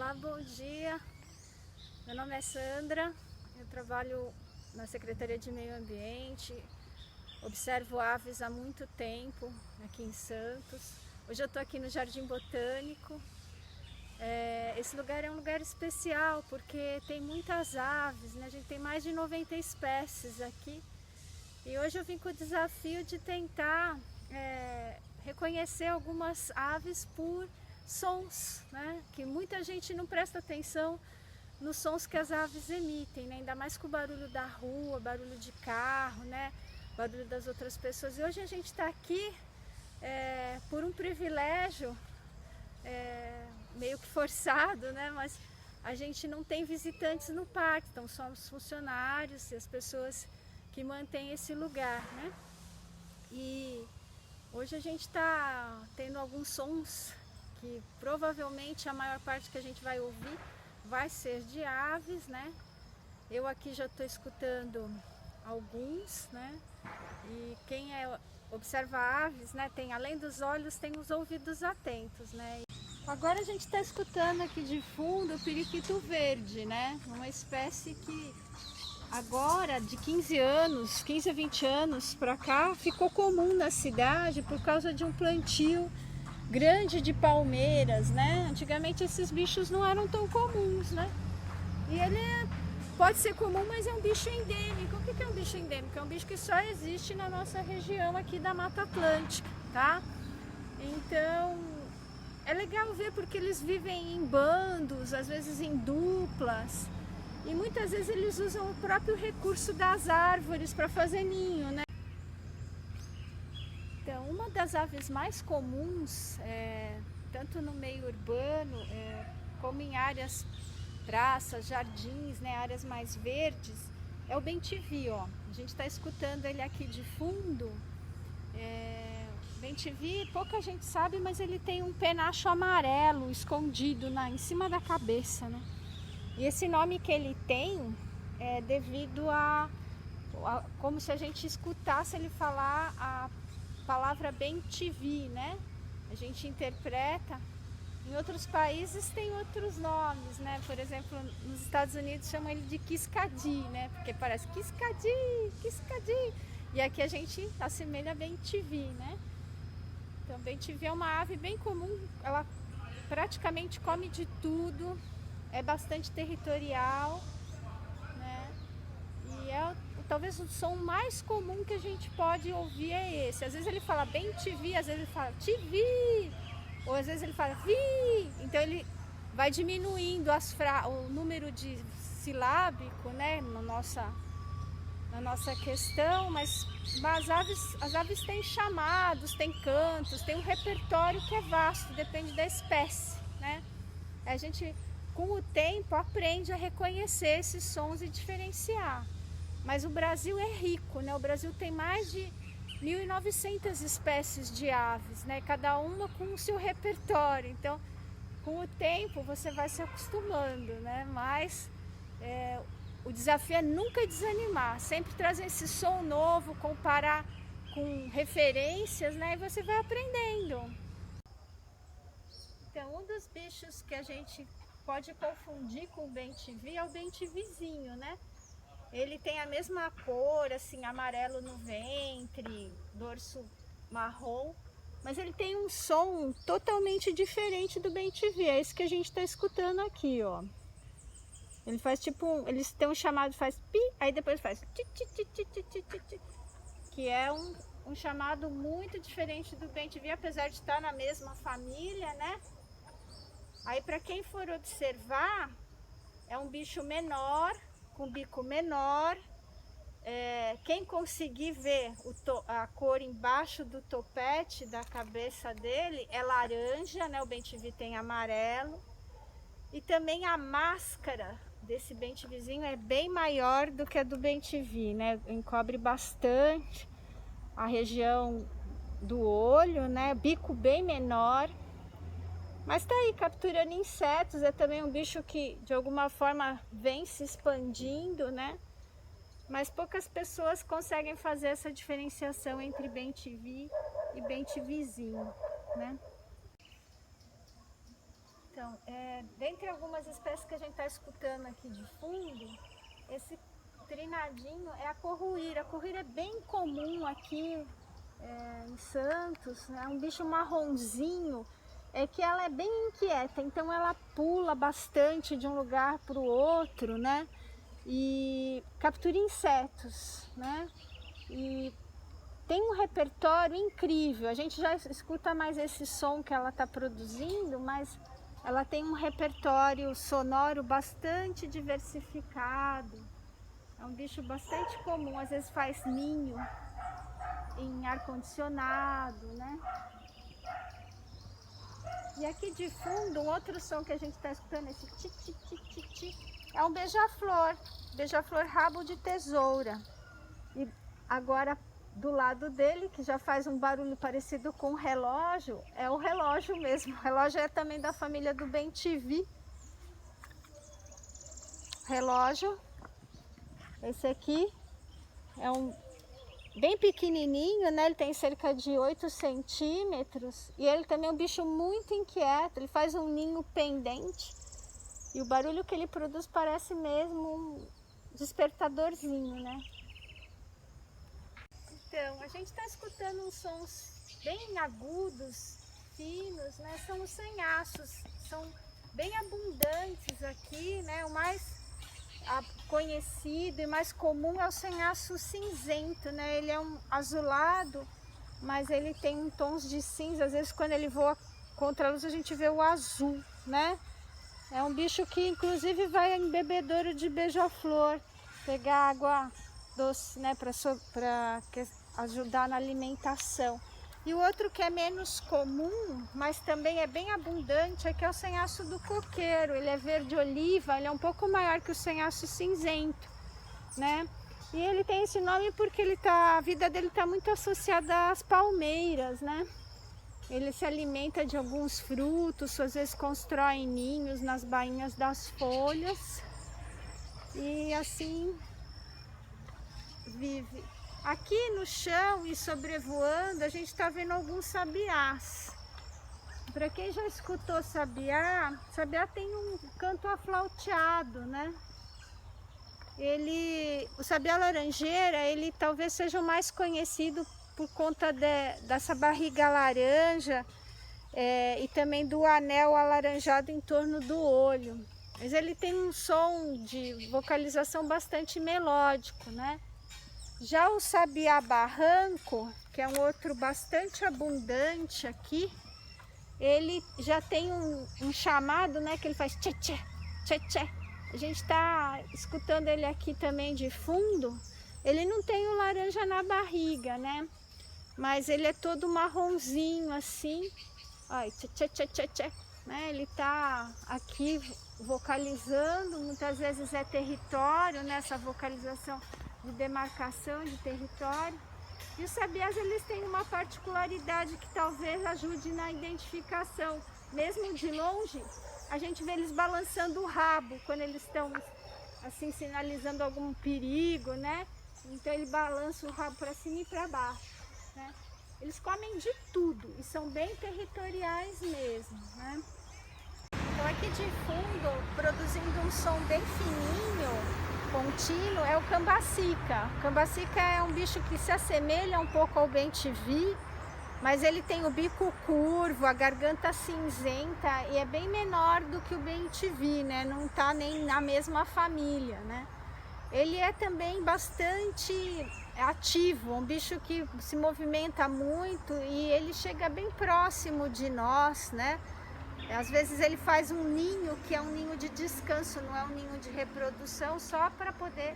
Olá, bom dia. Meu nome é Sandra, eu trabalho na Secretaria de Meio Ambiente, observo aves há muito tempo aqui em Santos. Hoje eu estou aqui no Jardim Botânico. Esse lugar é um lugar especial porque tem muitas aves, né? A gente tem mais de 90 espécies aqui. E hoje eu vim com o desafio de tentar reconhecer algumas aves por sons, né? Que muita gente não presta atenção nos sons que as aves emitem, né? Ainda mais com o barulho da rua, barulho de carro, né? Barulho das outras pessoas. E hoje a gente está aqui por um privilégio meio que forçado, né? Mas a gente não tem visitantes no parque, então somos funcionários e as pessoas que mantêm esse lugar, né? E hoje a gente está tendo alguns sons que provavelmente a maior parte que a gente vai ouvir vai ser de aves, né? Eu aqui já estou escutando alguns, né? E quem observa aves, né? Tem, além dos olhos, tem os ouvidos atentos, né? Agora a gente está escutando aqui de fundo o periquito verde, né? Uma espécie que agora, de 15 a 20 anos para cá, ficou comum na cidade por causa de um plantio grande de palmeiras, né? Antigamente esses bichos não eram tão comuns, né? E ele pode ser comum, mas é um bicho endêmico. O que é um bicho endêmico? É um bicho que só existe na nossa região aqui da Mata Atlântica, tá? Então, é legal ver porque eles vivem em bandos, às vezes em duplas. E muitas vezes eles usam o próprio recurso das árvores para fazer ninho, né? Então, uma das aves mais comuns, tanto no meio urbano, como em áreas, praças, jardins, né, áreas mais verdes, é o bem-te-vi, ó. A gente está escutando ele aqui de fundo. Bem-te-vi, pouca gente sabe, mas ele tem um penacho amarelo escondido em cima da cabeça, né? E esse nome que ele tem é devido como se a gente escutasse ele falar a palavra bem-te-vi, né? A gente interpreta. Em outros países tem outros nomes, né? Por exemplo, nos Estados Unidos chamam ele de quiscadi, né? Porque parece quiscadi, quiscadi. E aqui a gente assemelha a bem-te-vi, né? Então, bem-te-vi é uma ave bem comum. Ela praticamente come de tudo. É bastante territorial, né? E talvez o som mais comum que a gente pode ouvir é esse. Às vezes ele fala bem-te-vi, às vezes ele fala te-vi, ou às vezes ele fala vi. Então ele vai diminuindo o número de silábico, né, na nossa questão, mas as aves têm chamados, têm cantos, tem um repertório que é vasto, depende da espécie, né? A gente, com o tempo, aprende a reconhecer esses sons e diferenciar. Mas o Brasil é rico, né? O Brasil tem mais de 1.900 espécies de aves, né? Cada uma com o seu repertório. Então, com o tempo, você vai se acostumando, né? Mas o desafio é nunca desanimar. Sempre trazer esse som novo, comparar com referências, né? E você vai aprendendo. Então, um dos bichos que a gente pode confundir com o bem-te-vi é o bem-te-vizinho, né? Ele tem a mesma cor, assim, amarelo no ventre, dorso marrom, mas ele tem um som totalmente diferente do bem-te-vi. É isso que a gente está escutando aqui, ó. Ele faz tipo, eles têm um chamado, faz pi, aí depois faz ti, ti, ti, ti, ti, ti, ti, ti, que é um chamado muito diferente do bem-te-vi, apesar de estar na mesma família, né? Aí, para quem for observar, é um bicho menor, com bico menor. Quem conseguir ver a cor embaixo do topete da cabeça dele é laranja, né? O bem-te-vi tem amarelo. E também a máscara desse bem-te-vizinho é bem maior do que a do bem-te-vi, né? Encobre bastante a região do olho, né? Bico bem menor. Mas tá aí capturando insetos, é também um bicho que de alguma forma vem se expandindo, né? Mas poucas pessoas conseguem fazer essa diferenciação entre bem-te-vi e bem-te-vizinho, né? Então, dentre algumas espécies que a gente está escutando aqui de fundo, esse trinadinho é a corruíra. A corruíra é bem comum aqui em Santos, é um bicho marronzinho, que ela é bem inquieta, então ela pula bastante de um lugar para o outro, né? E captura insetos, né? E tem um repertório incrível. A gente já escuta mais esse som que ela está produzindo, mas ela tem um repertório sonoro bastante diversificado. É um bicho bastante comum, às vezes faz ninho em ar-condicionado, né? E aqui de fundo, um outro som que a gente está escutando, esse ti-ti-ti-ti-ti, é um beija-flor, beija-flor rabo de tesoura. E agora, do lado dele, que já faz um barulho parecido com um relógio, é o relógio mesmo. O relógio é também da família do bem-te-vi. Relógio, esse aqui é um bem pequenininho, né? Ele tem cerca de 8 centímetros e ele também é um bicho muito inquieto. Ele faz um ninho pendente e o barulho que ele produz parece mesmo um despertadorzinho, né? Então, a gente está escutando uns sons bem agudos, finos, né? São os sanhaços, são bem abundantes aqui, né? O mais conhecido e mais comum é o sanhaço cinzento, né? Ele é um azulado, mas ele tem tons de cinza. Às vezes quando ele voa contra a luz a gente vê o azul, né? É um bicho que inclusive vai em bebedouro de beija-flor pegar água doce, né? Para ajudar na alimentação. E o outro que é menos comum, mas também é bem abundante, é que é o sanhaço do coqueiro. Ele é verde oliva, ele é um pouco maior que o sanhaço cinzento, né? E ele tem esse nome porque a vida dele está muito associada às palmeiras, né? Ele se alimenta de alguns frutos, às vezes constrói ninhos nas bainhas das folhas e assim vive. Aqui no chão e sobrevoando, a gente está vendo alguns sabiás. Para quem já escutou sabiá, sabiá tem um canto aflauteado, né? O sabiá laranjeira, ele talvez seja o mais conhecido por conta dessa barriga laranja e também do anel alaranjado em torno do olho. Mas ele tem um som de vocalização bastante melódico, né? Já o sabiá barranco, que é um outro bastante abundante aqui, ele já tem um chamado, né, que ele faz tchê-tchê, tchê-tchê. A gente está escutando ele aqui também de fundo. Ele não tem o laranja na barriga, né? Mas ele é todo marronzinho assim. Olha, tchê-tchê-tchê-tchê, né? Ele está aqui vocalizando, muitas vezes é território, né? Essa vocalização de demarcação de território. E os sabiás, eles têm uma particularidade que talvez ajude na identificação. Mesmo de longe, a gente vê eles balançando o rabo quando eles estão assim sinalizando algum perigo, né? Então ele balança o rabo para cima e para baixo, né? Eles comem de tudo e são bem territoriais mesmo, né? Então aqui de fundo, produzindo um som bem fininho, contínuo, é o cambacica. O cambacica é um bicho que se assemelha um pouco ao bem-te-vi, mas ele tem o bico curvo, a garganta cinzenta e é bem menor do que o bem-te-vi, né? Não está nem na mesma família, né? Ele é também bastante ativo, um bicho que se movimenta muito e ele chega bem próximo de nós, né? Às vezes ele faz um ninho que é um ninho de descanso, não é um ninho de reprodução, só para poder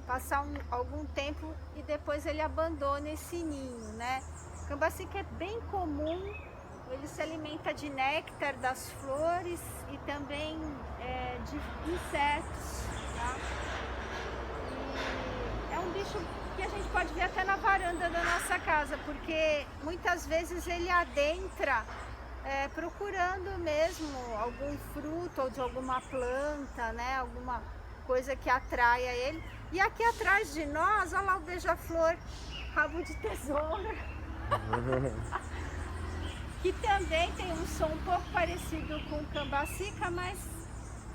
passar algum tempo e depois ele abandona esse ninho, né? O cambacica é bem comum, ele se alimenta de néctar das flores e também de insetos, tá? E é um bicho que a gente pode ver até na varanda da nossa casa, porque muitas vezes ele adentra procurando mesmo algum fruto ou de alguma planta, né? Alguma coisa que atraia ele. E aqui atrás de nós, olha lá o beija-flor, rabo de tesoura. que também tem um som um pouco parecido com o cambacica, mas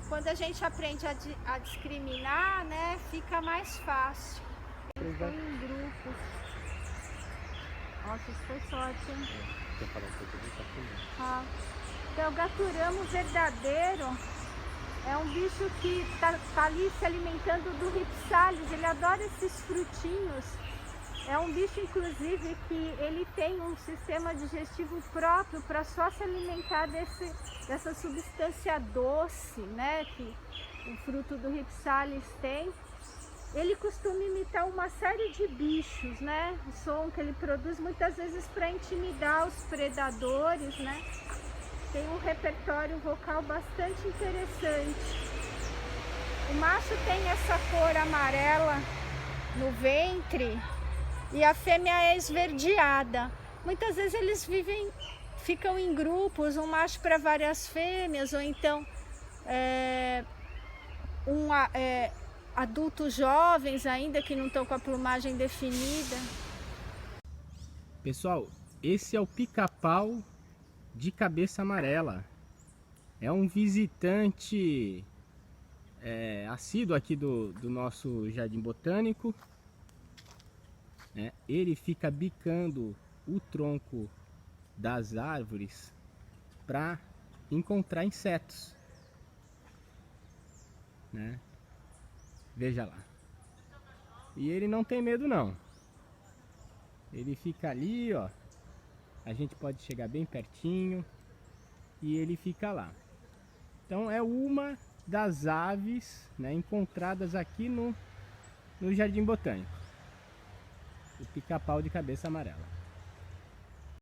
quando a gente aprende a discriminar, né, fica mais fácil. Eles estão em grupos. Nossa, isso foi sorte, hein? Ah. Então, o gaturamo verdadeiro é um bicho que tá ali se alimentando do Ripsalis. Ele adora esses frutinhos. É um bicho, inclusive, que ele tem um sistema digestivo próprio para só se alimentar dessa substância doce, né, que o fruto do Ripsalis tem. Ele costuma imitar uma série de bichos, né? O som que ele produz muitas vezes para intimidar os predadores, né? Tem um repertório vocal bastante interessante. O macho tem essa cor amarela no ventre e a fêmea é esverdeada. Muitas vezes eles ficam em grupos, um macho para várias fêmeas, ou então adultos jovens ainda que não estão com a plumagem definida. Pessoal, esse é o pica-pau de cabeça amarela. É um visitante assíduo aqui do nosso jardim botânico. Ele fica bicando o tronco das árvores para encontrar insetos, né? Veja lá. E ele não tem medo não. Ele fica ali, ó. A gente pode chegar bem pertinho e ele fica lá. Então é uma das aves, né, encontradas aqui no Jardim Botânico. O pica-pau de cabeça amarela.